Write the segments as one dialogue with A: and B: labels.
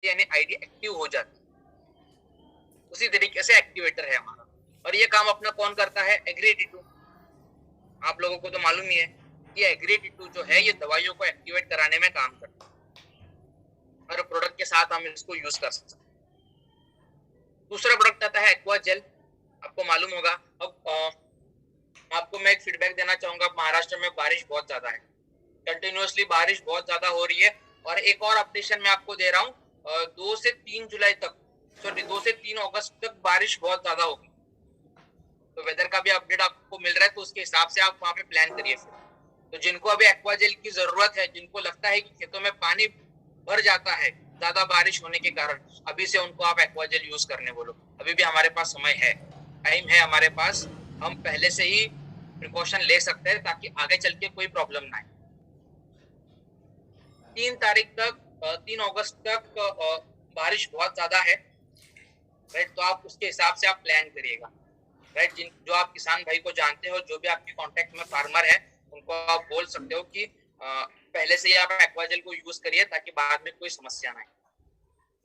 A: यानी ID active हो जाती है। उसी तरीके से एक्टिवेटर है हमारा, और ये काम अपना कौन करता है? एग्री-D2। आप लोगों को तो मालूम ही है कि एग्री-D2 जो है ये दवाइयों को एक्टिवेट कराने में काम करता है, और प्रोडक्ट के साथ हम इसको यूज कर सकते हैं। दूसरा प्रोडक्ट आता है एक्वा जेल। आपको मालूम होगा, अब आपको मैं एक फीडबैक देना चाहूंगा। महाराष्ट्र में बारिश बहुत ज्यादा है, कंटिन्यूअसली बारिश बहुत ज्यादा हो रही है, और एक और अपडेशन मैं आपको दे रहा हूँ, 2 से 3 जुलाई तक, सॉरी 2 से 3 अगस्त तक बारिश बहुत ज्यादा होगी। तो वेदर का भी अपडेट आपको मिल रहा है, तो उसके हिसाब से आप वहाँ पे प्लान करिए फिर। तो जिनको अभी एक्वा जेल की जरूरत है, जिनको लगता है कि खेतों में पानी भर जाता है ज्यादा बारिश होने के कारण, अभी से उनको आप एक्वा जेल यूज करने बोलो। अभी भी हमारे पास समय है, टाइम है हमारे पास, हम पहले से ही प्रिकॉशन ले सकते हैं ताकि आगे चल के कोई प्रॉब्लम ना आए। 3 तारीख तक, 3 अगस्त तक बारिश बहुत ज्यादा है, राइट। तो आप उसके हिसाब से आप प्लान करिएगा, राइट। जो आप किसान भाई को जानते हो, जो भी आपके कांटेक्ट में फार्मर है, उनको आप बोल सकते हो कि पहले से ही आप एक्वाजेल को यूज करिए ताकि बाद में कोई समस्या ना आए।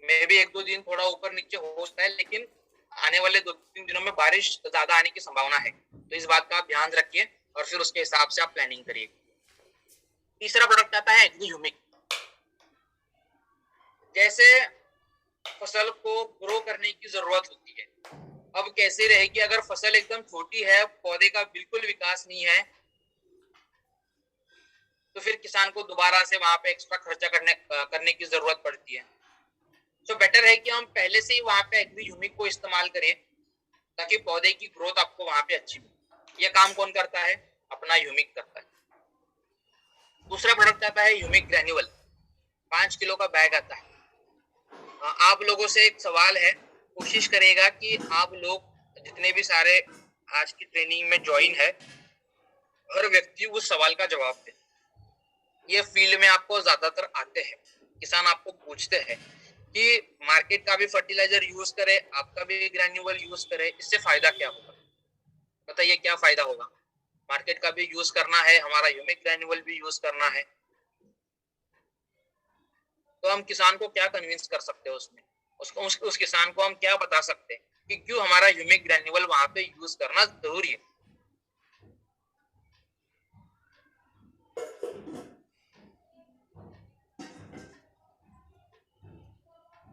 A: मे भी 1-2 दिन थोड़ा ऊपर नीचे हो सकता है, लेकिन आने वाले 2-3 दिनों में बारिश ज्यादा आने की संभावना है, तो इस बात का आप ध्यान रखिए और फिर उसके हिसाब से आप प्लानिंग करिए। तीसरा प्रोडक्ट आता है एग्री ह्यूमिक। जैसे फसल को ग्रो करने की जरूरत होती है, अब कैसे रहेगी अगर फसल एकदम छोटी है, पौधे का बिल्कुल विकास नहीं है, तो फिर किसान को दोबारा से वहां पे एक्स्ट्रा खर्चा करने की जरूरत पड़ती है। तो बेटर है कि हम पहले से ही वहां पे एग्री ह्यूमिक को इस्तेमाल करें ताकि पौधे की ग्रोथ आपको वहां पे अच्छी मिले। ये काम कौन करता है? अपना ह्यूमिक करता है। दूसरा प्रोडक्ट आता है ह्यूमिक ग्रैन्युअल। 5 किलो का बैग आता है। आप लोगों से एक सवाल है, कोशिश करेगा कि आप लोग जितने भी सारे आज की ट्रेनिंग में ज्वाइन है, हर व्यक्ति उस सवाल का जवाब दे। ये फील्ड में आपको ज्यादातर आते हैं, किसान आपको पूछते हैं कि मार्केट का भी फर्टिलाइजर यूज करे, आपका भी ग्रैन्युअल यूज करे, इससे फायदा क्या होगा? बताइए क्या फायदा होगा? मार्केट का भी यूज करना है, हमारा ह्यूमिक ग्रैन्युअल भी यूज करना है, तो हम किसान को क्या कन्विंस कर सकते हैं उसमें? उस किसान को हम क्या बता सकते हैं कि क्यों हमारा ह्यूमिक ग्रैन्युअल वहां पे यूज करना जरूरी है।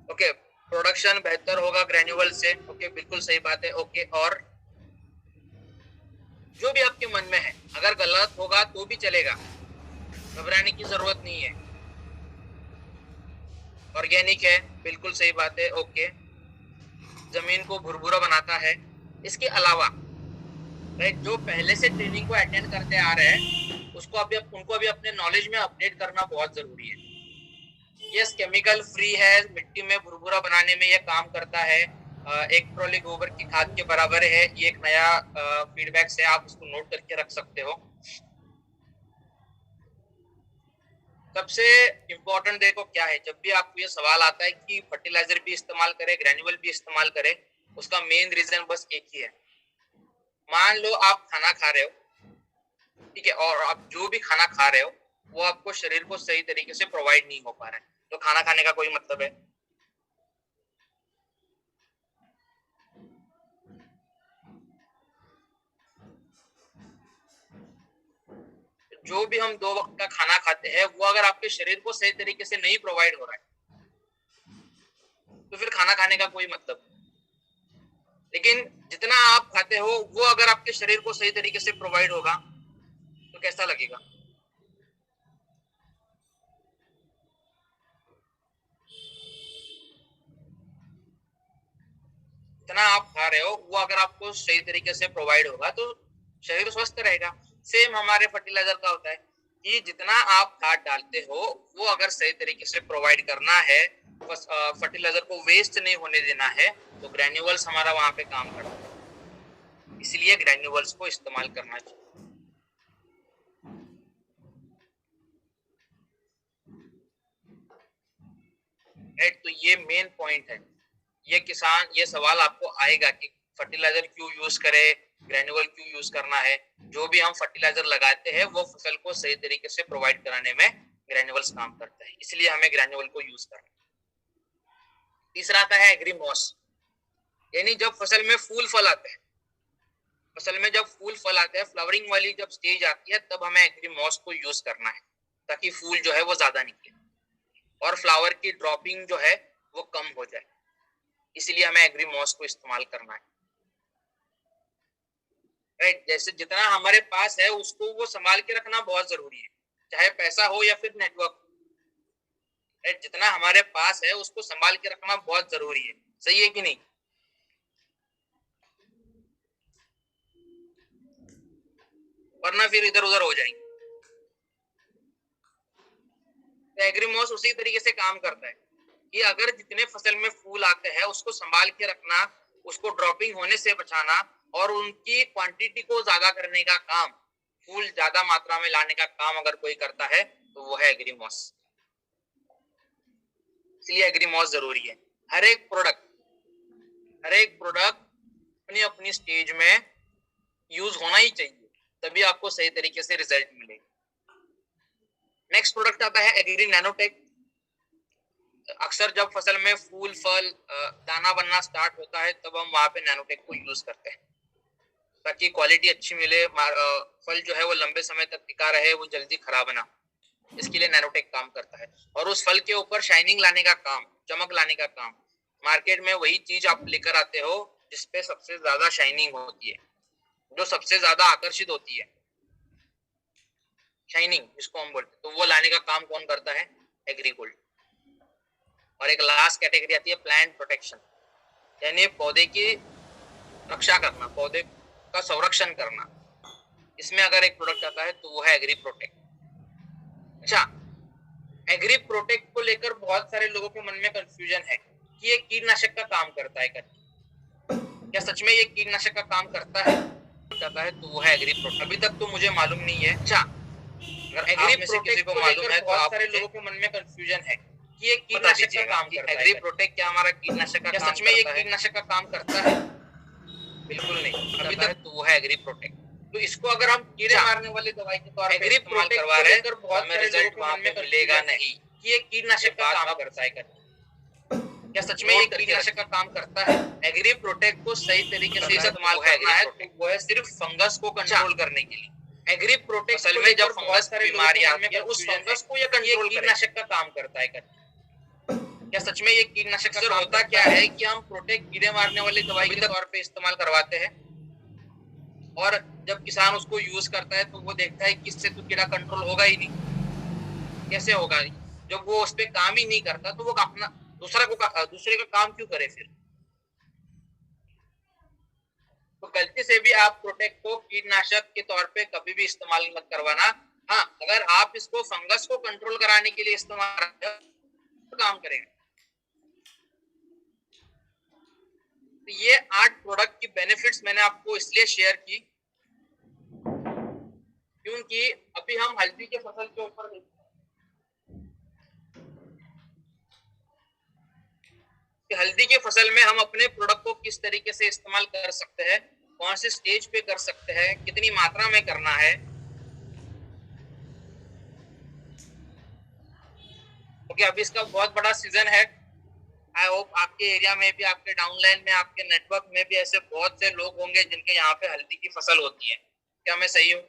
A: ओके, प्रोडक्शन बेहतर होगा ग्रैन्युअल से, ओके, बिल्कुल सही बात है। ओके, और जो भी आपके मन में है, अगर गलत होगा तो भी चलेगा, घबराने की जरूरत नहीं है। ऑर्गेनिक है, बिल्कुल सही बात है। ओके, जमीन को भुरभुरा बनाता है। इसके अलावा, राइट, जो पहले से ट्रेनिंग को अटेंड करते आ रहे हैं, उनको अभी अपने नॉलेज में अपडेट करना बहुत जरूरी है। यस, केमिकल फ्री है, मिट्टी में भुरभुरा बनाने में ये काम करता है, एक ट्रॉली गोबर की खाद के बराबर है। ये एक नया फीडबैक है, आप उसको नोट करके रख सकते हो। सबसे इम्पोर्टेंट देखो क्या है, जब भी आपको ये सवाल आता है कि फर्टिलाइजर भी इस्तेमाल करें, ग्रैन्युअल भी इस्तेमाल करें, उसका मेन रीजन बस एक ही है। मान लो आप खाना खा रहे हो, ठीक है, और आप जो भी खाना खा रहे हो वो आपको शरीर को सही तरीके से प्रोवाइड नहीं हो पा रहा है, तो खाना खाने का कोई मतलब है? जो भी हम 2 वक्त का खाना खाते हैं वो अगर आपके शरीर को सही तरीके से नहीं प्रोवाइड हो रहा है, तो फिर खाना खाने का कोई मतलब नहीं। लेकिन जितना आप खाते हो वो अगर आपके शरीर को सही तरीके से प्रोवाइड होगा तो कैसा लगेगा? जितना आप खा रहे हो वो अगर आपको सही तरीके से प्रोवाइड होगा तो शरीर स्वस्थ रहेगा। सेम हमारे फर्टिलाइजर का होता है कि जितना आप खाद डालते हो वो अगर सही तरीके से प्रोवाइड करना है, बस फर्टिलाइजर को वेस्ट नहीं होने देना है, तो ग्रैन्युअल्स हमारा वहां पे काम करता है। इसलिए ग्रैन्युअल्स को इस्तेमाल करना चाहिए। राइट, तो ये मेन पॉइंट है। ये सवाल आपको आएगा कि फर्टिलाइजर क्यों यूज करे, ग्रैन्युअल क्यों यूज करना है। जो भी हम फर्टिलाइजर लगाते हैं वो फसल को सही तरीके से प्रोवाइड कराने में ग्रैन्युअल्स काम करता है, इसलिए हमें ग्रैन्युअल को यूज करना है। तीसरा आता है एग्रीमॉस, यानी जब फसल में फूल फल आते हैं, फसल में जब फूल फल आते हैं, फ्लावरिंग वाली जब स्टेज आती है, तब हमें एग्रीमॉस को यूज करना है ताकि फूल जो है वो ज्यादा निकले और फ्लावर की ड्रॉपिंग जो है वो कम हो जाए, इसलिए हमें एग्रीमॉस को इस्तेमाल करना है। राइट, जैसे जितना हमारे पास है उसको वो संभाल के रखना बहुत जरूरी है, चाहे पैसा हो या फिर नेटवर्क। राइट, जितना हमारे पास है उसको संभाल के रखना बहुत जरूरी है, सही है कि नहीं? वरना फिर इधर उधर हो जाएंगे। तो एग्रीमॉस उसी तरीके से काम करता है कि अगर जितने फसल में फूल आते हैं उसको संभाल के रखना, उसको ड्रॉपिंग होने से बचाना और उनकी क्वांटिटी को ज्यादा करने का काम, फूल ज्यादा मात्रा में लाने का काम अगर कोई करता है तो वो है एग्रीमॉस। इसलिए एग्रीमॉस जरूरी है। हर एक प्रोडक्ट अपनी अपनी स्टेज में यूज होना ही चाहिए, तभी आपको सही तरीके से रिजल्ट मिलेगा। नेक्स्ट प्रोडक्ट आता है एग्री नैनोटेक। अक्सर जब फसल में फूल फल दाना बनना स्टार्ट होता है तब हम वहां पे नैनोटेक को यूज करते हैं ताकि क्वालिटी अच्छी मिले, फल जो है वो लंबे समय तक टिका रहे, वो जल्दी खराब ना। इसके लिए नैनोटेक काम करता है और उस फल के ऊपर शाइनिंग लाने का काम, चमक लाने का काम। मार्केट में वही चीज आप लेकर आते हो जिसपे सबसे ज्यादा शाइनिंग होती है, जो सबसे ज्यादा आकर्षित होती है, शाइनिंग जिसको हम बोलते हैं, तो वो लाने का काम कौन करता है? एग्रीगोल्ड। और एक लास्ट कैटेगरी आती है प्लांट प्रोटेक्शन, यानी पौधे की रक्षा करना, पौधे का संरक्षण करना। इसमें अगर एक प्रोडक्ट आता है तो वो है एग्री प्रोटेक्ट। अच्छा, एग्री प्रोटेक्ट को लेकर बहुत सारे लोगों के मन में कंफ्यूजन है कि ये कीटनाशक का काम करता है क्या सच में ये कीटनाशक का काम करता है तो वो है एग्री प्रोटेक्ट। अभी तक तो मुझे मालूम नहीं है। अच्छा, अगर एग्री प्रोटेक्ट किसी को मालूम है तो बहुत सारे लोगों के मन में कंफ्यूजन है कि ये कीटनाशक का काम करता है। एग्री प्रोटेक्ट क्या हमारा कीटनाशक का काम सच में ये कीटनाशक का काम करता है? बिल्कुल नहीं, अभी तक तो वो है एग्री प्रोटेक्ट। तो इसको अगर हम कीड़े मारने वाली दवाई के तौर पे इस्तेमाल करवा रहे हैं तो बहुत सारे रिजल्ट वहां पे मिलेगा नहीं कि ये कीटनाशक का काम करता है क्या सच में ये कीटनाशक का काम करता है? एग्री प्रोटेक्ट को सही तरीके से इस्तेमाल करना है तो वो है सिर्फ फंगस को कंट्रोल करने के लिए। एग्री प्रोटेक्ट असल में जब फंगस बीमारी आती है उस फंगस को ये कंट्रोल कीटनाशक का काम करता है क्या सच में ये कीटनाशक का होता क्या है कि हम प्रोटेक्ट कीड़े मारने वाली दवाई के तौर पे इस्तेमाल करवाते हैं और जब किसान उसको यूज करता है तो वो देखता है कि इससे तो कीड़ा कंट्रोल होगा ही नहीं। कैसे होगा? जब वो उस पे काम ही नहीं करता तो वो अपना दूसरे का काम क्यों करे फिर? तो गलती से भी आप प्रोटेक्ट को कीटनाशक के तौर पे कभी भी इस्तेमाल मत करवाना। हाँ, अगर आप इसको फंगस को कंट्रोल कराने के लिए इस्तेमाल करते हो तो काम करेगा। तो ये 8 प्रोडक्ट की बेनिफिट्स मैंने आपको इसलिए शेयर की क्योंकि अभी हम हल्दी के फसल के ऊपर देखते हैं कि हल्दी के फसल में हम अपने प्रोडक्ट को किस तरीके से इस्तेमाल कर सकते हैं, कौन से स्टेज पे कर सकते हैं, कितनी मात्रा में करना है। क्योंकि अभी इसका बहुत बड़ा सीजन है। आई होप आपके एरिया में भी, आपके डाउनलाइन में, आपके नेटवर्क में भी ऐसे बहुत से लोग होंगे जिनके यहाँ पे हल्दी की फसल होती है। क्या मैं सही हूँ?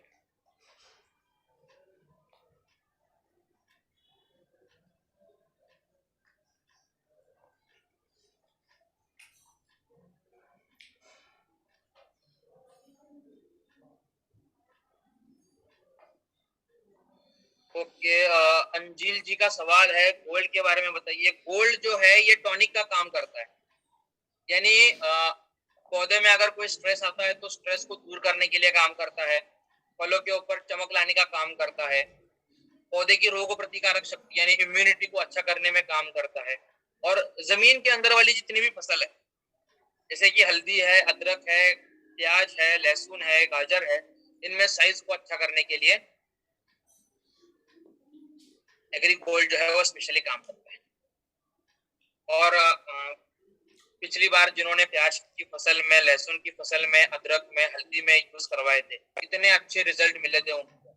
A: ओके, अंजिल जी का सवाल है गोल्ड के बारे में बताइए। गोल्ड जो है ये टॉनिक का काम करता है, यानी पौधे में अगर कोई स्ट्रेस आता है तो स्ट्रेस को दूर करने के लिए काम करता है, फलों के ऊपर चमक लाने का काम करता है, पौधे की रोग प्रतिकारक शक्ति यानी इम्यूनिटी को अच्छा करने में काम करता है, और जमीन के अंदर वाली जितनी भी फसल है जैसे कि हल्दी है, अदरक है, प्याज है, लहसुन है, गाजर है, इनमें साइज को अच्छा करने के लिए एग्रीगोल्ड जो है वो स्पेशली काम करता है। और पिछली बार जिन्होंने प्याज की फसल में, लहसुन की फसल में, अदरक में, हल्दी में यूज करवाए थे, इतने अच्छे रिजल्ट मिले थे उनको,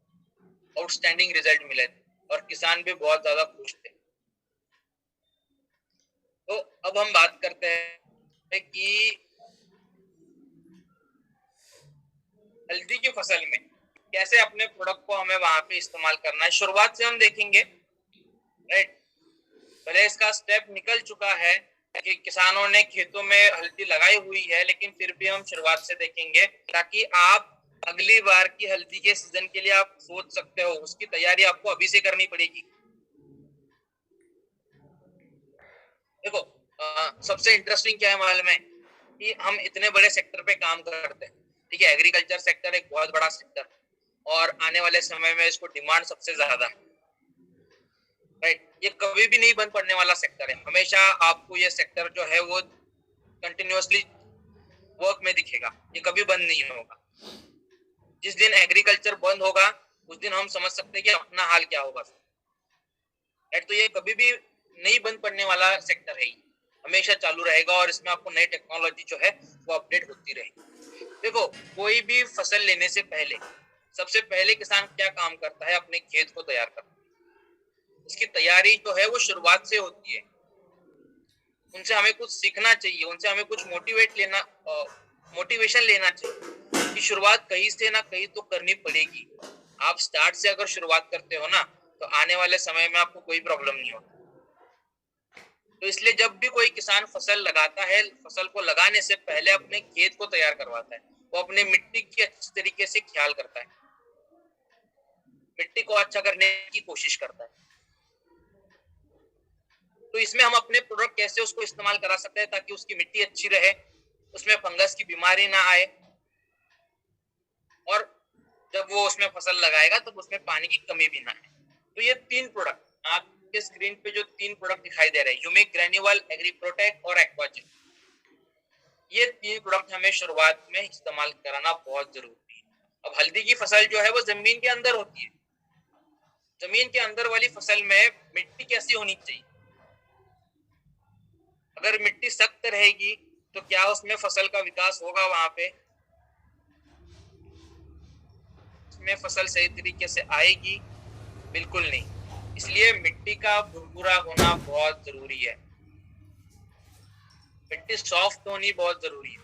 A: आउटस्टैंडिंग रिजल्ट मिले थे और किसान भी बहुत ज्यादा खुश थे। तो अब हम बात करते हैं कि हल्दी की फसल में कैसे अपने प्रोडक्ट को हमें वहां पे इस्तेमाल करना है। शुरुआत से हम देखेंगे, राइट। भले इसका स्टेप निकल चुका है कि किसानों ने खेतों में हल्दी लगाई हुई है, लेकिन फिर भी हम शुरुआत से देखेंगे ताकि आप अगली बार की हल्दी के सीजन के लिए आप सोच सकते हो। उसकी तैयारी आपको अभी से करनी पड़ेगी। देखो, सबसे इंटरेस्टिंग क्या है मालूम है कि हम इतने बड़े सेक्टर पे काम करते हैं, ठीक है। एग्रीकल्चर सेक्टर एक बहुत बड़ा सेक्टर और आने वाले समय में इसको डिमांड सबसे ज्यादा है, राइट। ये कभी भी नहीं बंद पड़ने वाला सेक्टर है। हमेशा आपको ये सेक्टर जो है वो कंटिन्यूअसली वर्क में दिखेगा, ये कभी बंद नहीं होगा। जिस दिन एग्रीकल्चर बंद होगा उस दिन हम समझ सकते हैं कि अपना हाल क्या होगा, राइट। तो ये कभी भी नहीं बंद पड़ने वाला सेक्टर है, हमेशा चालू रहेगा और इसमें आपको नई टेक्नोलॉजी जो है वो अपडेट होती रहेगी। देखो, कोई भी फसल लेने से पहले सबसे पहले किसान क्या काम करता है, अपने खेत को तैयार करता है। इसकी तैयारी जो है वो शुरुआत से होती है। उनसे हमें कुछ सीखना चाहिए, उनसे हमें कुछ मोटिवेशन लेना चाहिए कि शुरुआत कहीं से ना कहीं तो करनी पड़ेगी। आप स्टार्ट से अगर शुरुआत करते हो ना, तो आने वाले समय में आपको कोई प्रॉब्लम नहीं होती। तो इसलिए जब भी कोई किसान फसल लगाता है, फसल को लगाने से पहले अपने खेत को तैयार करवाता है। वो अपने मिट्टी की अच्छी तरीके से ख्याल करता है, मिट्टी को अच्छा करने की कोशिश करता है। तो इसमें हम अपने प्रोडक्ट कैसे उसको इस्तेमाल करा सकते हैं ताकि उसकी मिट्टी अच्छी रहे, उसमें फंगस की बीमारी ना आए, और जब वो उसमें फसल लगाएगा तब उसमें पानी की कमी भी ना आए। तो ये 3 प्रोडक्ट आपके स्क्रीन पे जो 3 प्रोडक्ट दिखाई दे रहे हैं, ह्यूमिक ग्रैन्युअल, एग्री प्रोटेक्ट और एक्वाजेल, ये 3 प्रोडक्ट हमें शुरुआत में इस्तेमाल कराना बहुत जरूरी है। अब हल्दी की फसल जो है वो जमीन के अंदर होती है। जमीन के अंदर वाली फसल में मिट्टी कैसी होनी चाहिए? अगर मिट्टी सख्त रहेगी तो क्या उसमें फसल का विकास होगा? वहां पे उसमें फसल सही तरीके से आएगी? बिल्कुल नहीं। इसलिए मिट्टी का भुरभुरा होना बहुत जरूरी है, मिट्टी सॉफ्ट होनी बहुत जरूरी है।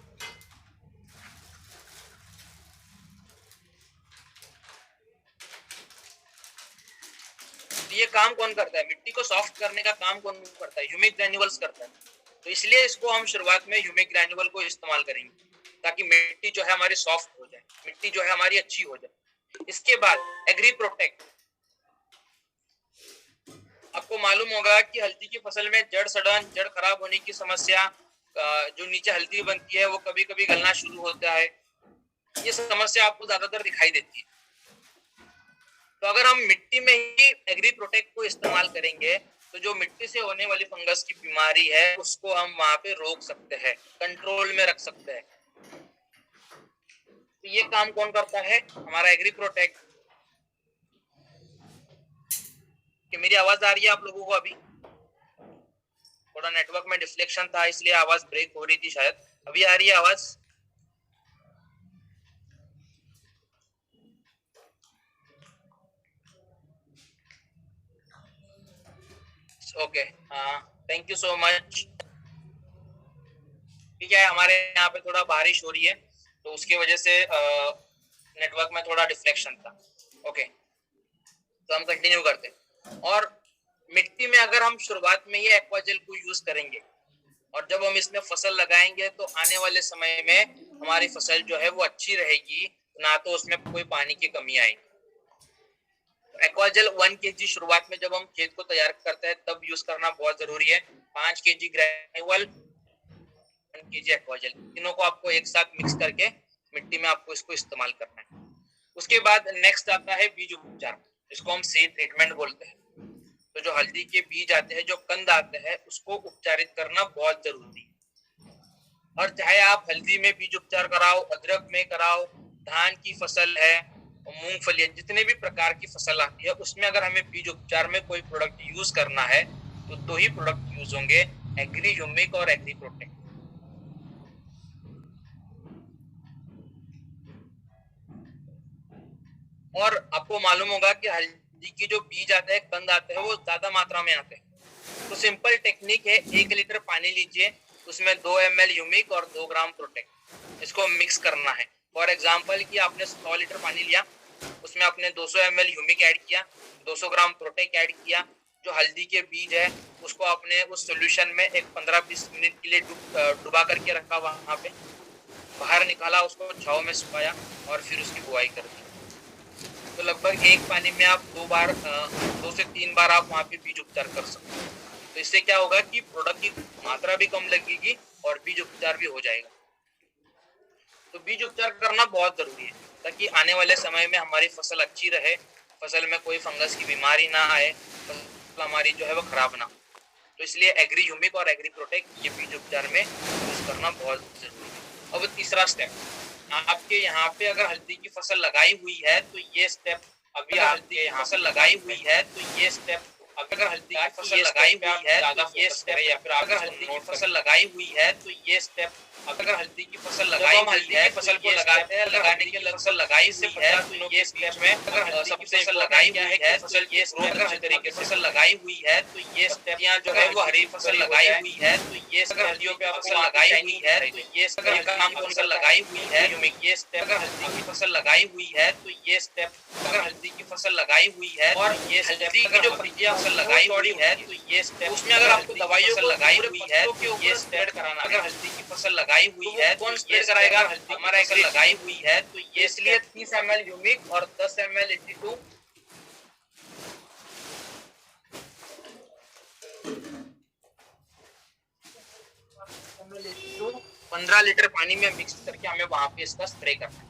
A: ये काम कौन करता है? मिट्टी को सॉफ्ट करने का काम कौन करता है? ह्यूमिक ग्रैन्युअल्स करता है। तो इसलिए इसको हम शुरुआत में ह्यूमिक ग्रैन्युअल को इस्तेमाल करेंगे ताकि मिट्टी जो है हमारी सॉफ्ट हो जाए, मिट्टी जो है हमारी अच्छी हो जाए। इसके बाद एग्री प्रोटेक्ट। आपको मालूम होगा कि हल्दी की फसल में जड़ सड़न, जड़ खराब होने की समस्या, जो नीचे हल्दी बनती है वो कभी कभी गलना शुरू होता है, ये समस्या आपको ज्यादातर दिखाई देती है। तो अगर हम मिट्टी में ही एग्री प्रोटेक्ट को इस्तेमाल करेंगे तो जो मिट्टी से होने वाली फंगस की बीमारी है उसको हम वहां पे रोक सकते हैं, कंट्रोल में रख सकते हैं। तो ये काम कौन करता है? हमारा एग्री प्रोटेक्ट। कि मेरी आवाज आ रही है आप लोगों को? अभी थोड़ा नेटवर्क में डिफ्लेक्शन था इसलिए आवाज ब्रेक हो रही थी शायद। अभी आ रही है आवाज? ओके, हाँ, थैंक यू सो मच। ठीक है, हमारे यहाँ पे थोड़ा बारिश हो रही है तो उसकी वजह से नेटवर्क में थोड़ा डिफ्लेक्शन था। ओके, तो हम कंटिन्यू करते हैं। और मिट्टी में अगर हम शुरुआत में ही एक्वाजेल को यूज करेंगे और जब हम इसमें फसल लगाएंगे तो आने वाले समय में हमारी फसल जो है वो अच्छी रहेगी, ना तो उसमें कोई पानी की कमी आएगी। एक्वाजेल 1 kg शुरुआत में जब हम खेत को तैयार करते हैं तब यूज करना बहुत जरूरी है। 5 kg ग्रेन्युअल, 1 kg एक्वाजेल, तीनों को आपको एक साथ मिक्स करके मिट्टी में आपको इसको इस्तेमाल करना है। उसके बाद नेक्स्ट आता है बीज उपचार, जिसको हम सीड ट्रीटमेंट बोलते हैं। तो जो हल्दी के बीज आते हैं, जो कंद आते हैं, उसको उपचारित करना बहुत जरूरी है। और चाहे आप हल्दी में बीज उपचार कराओ, अदरक में कराओ, धान की फसल है, मूंगफली, जितने भी प्रकार की फसल आती है उसमें अगर हमें बीज उपचार में कोई प्रोडक्ट यूज करना है तो 2 ही प्रोडक्ट यूज होंगे, एग्री ह्यूमिक और एग्री प्रोटेक्ट। और आपको मालूम होगा कि हल्दी की जो बीज आते हैं, कंद आते हैं, वो ज्यादा मात्रा में आते हैं। तो सिंपल टेक्निक है, 1 लीटर पानी लीजिए, उसमें 2 ml ह्यूमिक और 2 ग्राम प्रोटेक्ट, इसको मिक्स करना है। फॉर एग्जांपल कि आपने 100 लीटर पानी लिया, उसमें आपने 200 ml ह्यूमिक ऐड किया, 200 ग्राम प्रोटेक्ट ऐड किया, जो हल्दी के बीज है उसको आपने उस सॉल्यूशन में एक 15-20 मिनट के लिए डुबा करके रखा, वहां पे बाहर निकाला, उसको छांव में सुखाया और फिर उसकी बुआई कर दी। तो लगभग एक पानी में आप 2 से 3 बार आप वहाँ पे बीज उपचार कर सकते हो। तो इससे क्या होगा कि प्रोडक्ट की मात्रा भी कम लगेगी और बीज उपचार भी हो जाएगा। तो बीज उपचार करना बहुत जरूरी है ताकि आने वाले समय में हमारी फसल अच्छी रहे, फसल में कोई फंगस की बीमारी ना आए, फसल हमारी जो है वो खराब ना हो। तो इसलिए एग्री ह्यूमिक और एग्री प्रोटेक्ट ये बीज उपचार में यूज करना बहुत जरूरी है। अब तीसरा स्टेप, आपके यहाँ पे अगर हल्दी की फसल लगाई हुई है तो ये स्टेप, अभी हल्दी की फसल लगाई हुई है तो ये स्टेप, अगर हल्दी की फसल लगाई हुई है तो ये स्टेप, या फिर अगर हल्दी की फसल लगाई हुई है तो ये स्टेप, अगर हल्दी की फसल लगाई हुई है, फसल को लगाते हैं, लगाने के फसल लगाई हुई है तो ये स्टेप में अगर हल्दी की फसल लगाई हुई है, फसल ये अगर हल्दी तरीके से फसल लगाई हुई है तो ये स्टेप, यहाँ जो है वो हरी फसल लगाई हुई है तो ये अगर हल्दियों पे फसल लगाई हुई है तो ये अगर काम को फसल लगाई हुई है, ये स्टेप अगर हल्दी की फसल लगाई हुई है तो ये स्टेप, अगर हल्दी की फसल लगाई हुई है और ये हल्दी की जो पत्तियां फसल लगाई हुई है तो ये स्टेप, उसमें अगर आपको दवाइयों को लगाई हुई है तो ये स्प्रेड कराना, अगर हल्दी की फसल लगाई हुई है कौन स्प्रेड कराएगा, हल्दी हमारा एक लगाई हुई है तो ये इसलिए 30 ml ह्यूमिक और 10 ml 82 15 लीटर पानी में मिक्स करके हमें वहां पे इसका स्प्रे करना है।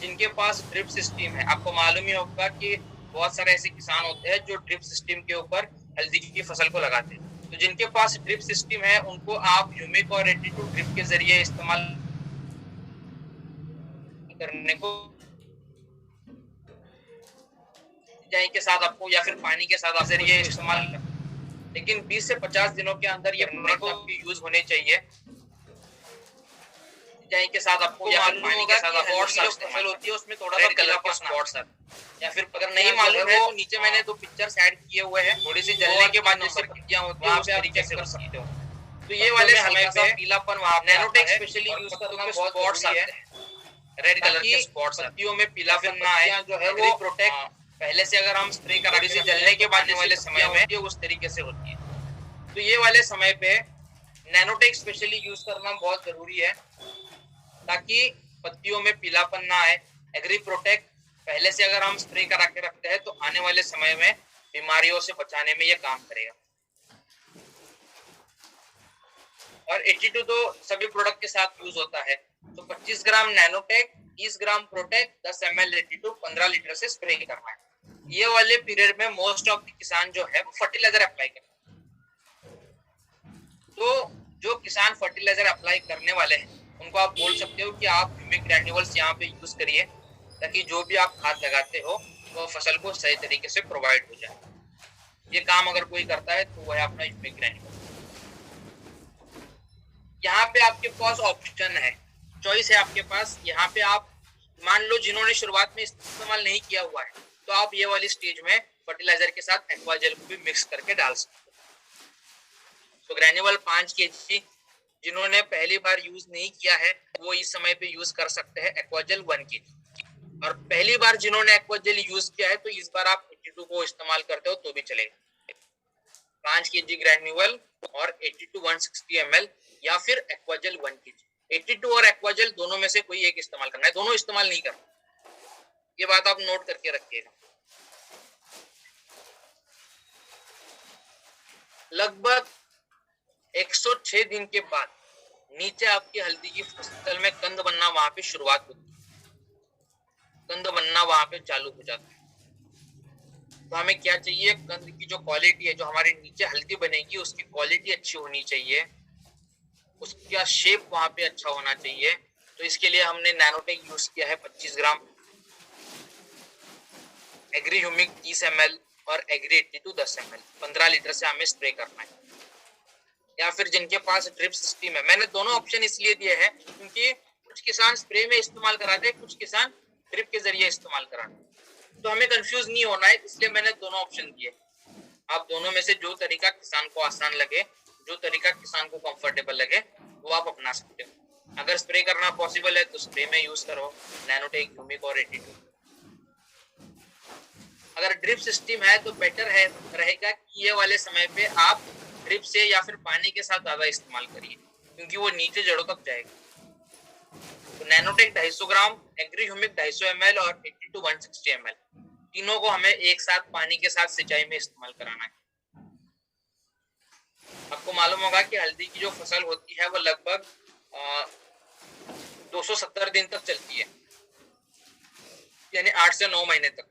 A: जिनके पास ड्रिप सिस्टम है, आपको मालूम ही होगा कि बहुत सारे ऐसे किसान होते हैं जो ड्रिप सिस्टम के ऊपर हल्दी की फसल को लगाते हैं। तो जिनके पास ड्रिप सिस्टम है उनको आप ह्यूमिक और 82 ड्रिप के जरिए इस्तेमाल करने को सिंचाई के साथ आपको या फिर पानी के साथ आप जरिए इस्तेमाल करना, लेकिन 20 से 50 दिनों के अंदर ये प्रोडक्ट आपकी यूज होने चाहिए। सिंचाई के साथ आपको या फिर पानी के साथ फसल होती है उसमें थोड़ा सा कलर का स्पॉट्स आते हैं, या फिर अगर नहीं मालूम है तो नीचे मैंने 2 पिक्चर्स ऐड किए हुए हैं, थोड़ी सी जलने के बाद जैसे पत्तियां होती है उस तरीके से कर सकते हो। तो ये वाले समय पे पीलापन वहां नैनोटेक स्पेशली यूज करना बहुत स्पॉट्स आते हैं, रेड कलर के स्पॉट्स पत्तियों में पीलापन ना आए, जो है वो प्रोटेक्ट पहले से अगर हम स्प्रे करा के जलने के बाद वाले समय में उस तरीके से होती है। तो ये वाले समय पे नैनोटेक स्पेशली यूज करना बहुत जरूरी है ताकि पत्तियों में पीलापन ना आए। एग्री प्रोटेक्ट पहले से अगर हम स्प्रे करा के रखते हैं तो आने वाले समय में बीमारियों से बचाने में ये काम करेगा। और 82 तो सभी प्रोडक्ट के साथ यूज होता है। तो 25 ग्राम नैनोटेक, 30 ग्राम प्रोटेक्ट, 10 ml 82 15 लीटर से स्प्रे करना है। ये वाले पीरियड में मोस्ट ऑफ किसान जो है वो फर्टिलाइजर अप्लाई करते हैं। तो जो किसान फर्टिलाइजर अप्लाई करने वाले हैं उनको आप बोल सकते हो कि आप ह्यूमिक ग्रैन्युअल्स यहाँ पे यूज करिए ताकि जो भी आप खाद लगाते हो वो फसल को सही तरीके से प्रोवाइड हो जाए। ये काम अगर कोई करता है तो वह है अपना ह्यूमिक ग्रैन्युअल। यहाँ पे आपके पास ऑप्शन है, चॉइस है आपके पास। यहाँ पे आप मान लो जिन्होंने शुरुआत में इस्तेमाल नहीं किया हुआ है तो आप ये वाली स्टेज में फर्टिलाइजर के साथ एक्वा जेल को भी मिक्स करके डाल सकते हो। तो ग्रैन्युअल 5 kg जिन्होंने पहली बार यूज नहीं किया है वो इस समय पे यूज कर सकते हैं एक्वा जेल 1 kg। और पहली बार जिन्होंने एक्वा जेल यूज किया है तो इस बार आप 82 को इस्तेमाल करते हो तो भी चलेगा। 5 kg ग्रैन्युअल और 82 160 ml या फिर एक्वा जेल 1 kg। 82 और एक्वा जेल दोनों में से कोई एक इस्तेमाल करना है, दोनों इस्तेमाल नहीं करना। ये बात आप नोट करके रखिएगा। लगभग 106 दिन के बाद नीचे आपकी हल्दी की फसल में कंद बनना वहां पे शुरुआत होती है, कंद बनना वहां पे चालू हो जाता है। तो हमें क्या चाहिए, कंद की जो क्वालिटी है, जो हमारे नीचे हल्दी बनेगी उसकी क्वालिटी अच्छी होनी चाहिए, उसका शेप वहां पे अच्छा होना चाहिए। तो इसके लिए हमने नैनोटेक यूज किया है 25 ग्राम, एग्री ह्यूमिक 30 ml और एग्री 82 10 ml 15 लीटर से हमें स्प्रे करना है। या फिर जिनके पास ड्रिप सिस्टम है, मैंने दोनों ऑप्शन इसलिए दिए हैं क्योंकि कुछ किसान स्प्रे में इस्तेमाल कराते हैं, कुछ किसान ड्रिप के जरिए इस्तेमाल कराते हैं, तो हमें कंफ्यूज नहीं होना है, इसलिए मैंने दोनों ऑप्शन दिए। आप दोनों में से जो तरीका किसान को आसान लगे, जो तरीका किसान को कंफर्टेबल लगे, वो आप अपना सकते हो। अगर स्प्रे करना पॉसिबल है तो स्प्रे में यूज करो नैनोटेक, ह्यूमिक और 82। अगर ड्रिप सिस्टम है तो बेटर है रहेगा कि ये वाले समय पे आप ड्रिप से या फिर पानी के साथ ज्यादा इस्तेमाल करिए, क्योंकि वो नीचे जड़ों तक जाएगा। तो नैनोटेक 250 ग्राम, एग्री ह्यूमिक 250 ml और 82 160 ml, तीनों को हमें एक साथ पानी के साथ सिंचाई में इस्तेमाल कराना है। आपको मालूम होगा कि हल्दी की जो फसल होती है वो लगभग 270 दिन तक चलती है, यानी 8 से 9 महीने तक।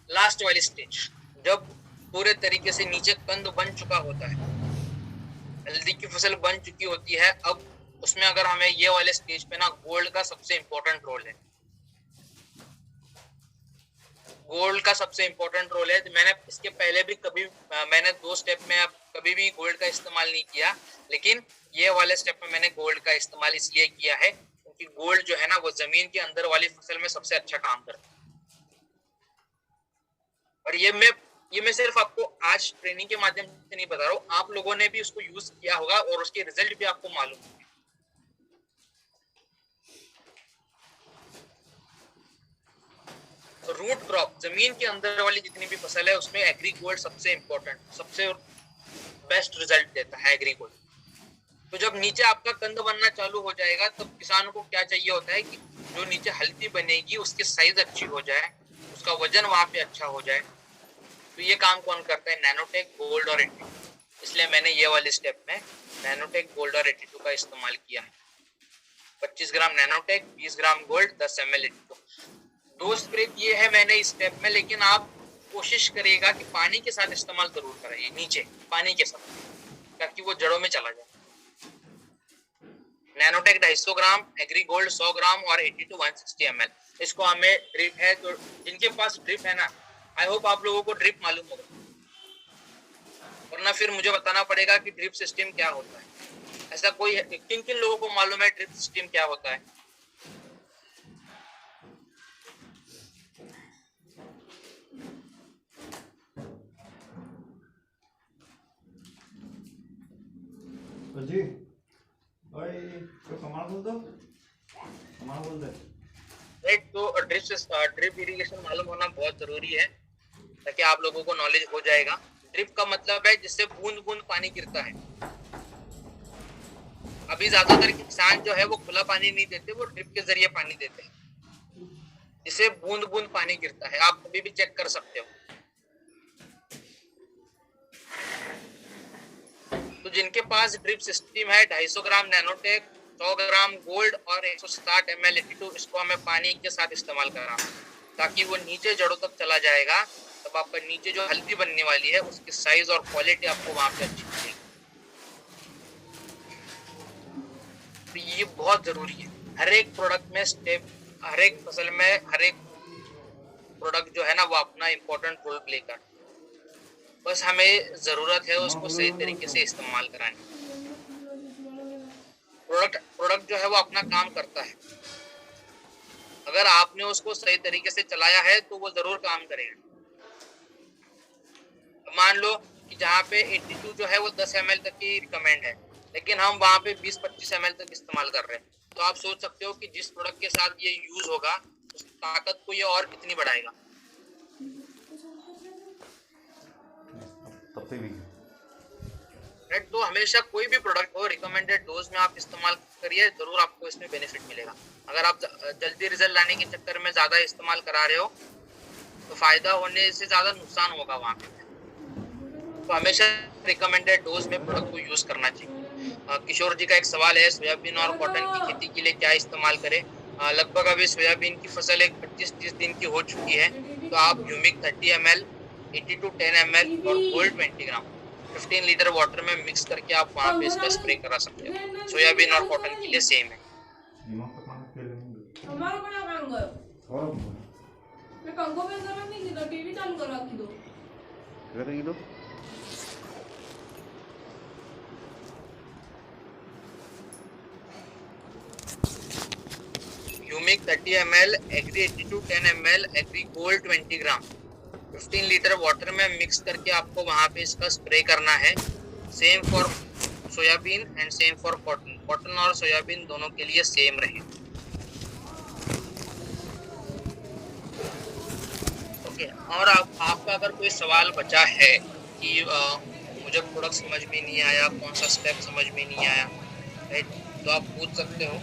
A: लास्ट वाली स्टेज, जब पूरे तरीके से नीचे कंद बन चुका होता है, हल्दी की फसल बन चुकी होती है, अब उसमें अगर हमें ये वाले स्टेज पे ना गोल्ड का सबसे इंपॉर्टेंट रोल है। गोल्ड का सबसे इंपॉर्टेंट रोल है। मैंने इसके पहले भी मैंने 2 स्टेप में अब कभी भी गोल्ड का इस्तेमाल नहीं किया, लेकिन ये वाले स्टेप में मैंने गोल्ड का इस्तेमाल इसलिए किया है क्योंकि गोल्ड जो है ना वो जमीन के अंदर वाली फसल में सबसे अच्छा काम करता है। और ये मैं सिर्फ आपको आज ट्रेनिंग के माध्यम से नहीं बता रहा हूँ, आप लोगों ने भी उसको यूज किया होगा और उसके रिजल्ट भी आपको मालूम है। रूट क्रॉप, जमीन के अंदर वाली जितनी भी फसल है उसमें एग्री गोल्ड सबसे इंपॉर्टेंट, सबसे बेस्ट रिजल्ट देता है एग्री गोल्ड। तो जब नीचे आपका कंद बनना चालू हो जाएगा तब किसान को क्या चाहिए होता है कि जो नीचे हल्दी बनेगी उसकी साइज अच्छी हो जाए, उसका वजन वहां पे अच्छा हो जाए। तो ये काम कौन करता है? नैनोटेक, गोल्ड और 82। इसलिए मैंने ये वाले स्टेप में नैनोटेक, गोल्ड और 82 का इस्तेमाल किया है। 25 gram nanotech, 20 gram gold, 10 ml 82। 2 spray किए हैं मैंने इस स्टेप में, लेकिन आप कोशिश करिएगा कि पानी के साथ इस्तेमाल जरूर कराइए, नीचे पानी के साथ, ताकि वो जड़ों में चला जाए। नैनोटेक 250 ग्राम, एग्री गोल्ड 100 ग्राम और 82 160 ml। इसको हमें ड्रिप है तो जिनके पास ड्रिप है ना, आई होप आप लोगों को ड्रिप मालूम होगा, वरना फिर मुझे बताना पड़ेगा कि ड्रिप सिस्टम क्या होता है। ऐसा कोई किन किन लोगों को मालूम है ड्रिप सिस्टम क्या होता है?
B: जी भाई तो सामान बोल दो, सामान बोल दे।
A: राइट, तो ड्रिप इरिगेशन मालूम होना बहुत जरूरी है ताकि आप लोगों को नॉलेज हो जाएगा। ड्रिप का मतलब है जिससे बूंद बूंद पानी गिरता है। अभी ज्यादातर किसान जो है वो खुला पानी नहीं देते, वो ड्रिप के जरिए पानी देते हैं, जिससे बूंद बूंद पानी गिरता है। आप कभी भी चेक कर सकते हो। तो जिनके पास ड्रिप सिस्टम है, 250 ग्राम नैनोटेक, 100 ग्राम गोल्ड और 160 ml 82, इसको हमें पानी के साथ इस्तेमाल करना, ताकि वो नीचे जड़ों तक चला जाएगा। तब आपका नीचे जो हल्दी बनने वाली है उसकी साइज और क्वालिटी आपको वहां पे अच्छी मिलेगी। तो ये बहुत जरूरी है। हर एक प्रोडक्ट में स्टेप, हर एक फसल में हर एक प्रोडक्ट जो है ना वो अपना इम्पोर्टेंट रोल प्ले करता है। बस हमें जरूरत है उसको सही तरीके से इस्तेमाल कराने। प्रोडक्ट जो है वो अपना काम करता है। अगर आपने उसको सही तरीके से चलाया है तो वो जरूर काम करेगा। मान लो कि जहाँ पे 82 जो है वो 10 ml तक की रिकमेंड है, लेकिन हम वहाँ पे 20-25 ml तक इस्तेमाल कर रहे हैं, तो आप सोच सकते हो कि जिस प्रोडक्ट के साथ ये यूज होगा उस ताकत को ये और कितनी बढ़ाएगा। राइट, तो हमेशा कोई भी प्रोडक्ट हो रिकमेंडेड डोज में आप इस्तेमाल करिए, जरूर आपको इसमें बेनिफिट मिलेगा। अगर आप जल्दी रिजल्ट लाने के चक्कर में ज्यादा इस्तेमाल करा रहे हो तो फायदा होने से ज्यादा नुकसान होगा वहाँ पे। तो हमेशा रिकमेंडेड डोज में प्रोडक्ट को यूज करना चाहिए। किशोर जी का एक सवाल है, सोयाबीन और कॉटन की खेती के लिए क्या इस्तेमाल करें? लगभग अभी सोयाबीन की फसल एक 25-30 दिन की हो चुकी है, तो आप ह्यूमिक 30 ml, 82 10 ml और गोल्ड 20 ग्राम 15 लीटर वाटर में मिक्स करके आप वहाँ पे इसका स्प्रे करा सकते हो। सोयाबीन और कॉटन के लिए सेम है। Humic 30 ml, agri 82 10 ml, agri gold 20 gram 15 litre water में मिक्स करके आपको वहां पे इसका स्प्रे करना है। Same for soybean and same for cotton. Cotton और सोयाबीन दोनों के लिए सेम रहे। ओके, और आपका अगर कोई सवाल बचा है कि मुझे प्रोडक्ट समझ में नहीं आया, कौन सा स्टेप समझ में नहीं आया, राइट, तो आप पूछ सकते हो।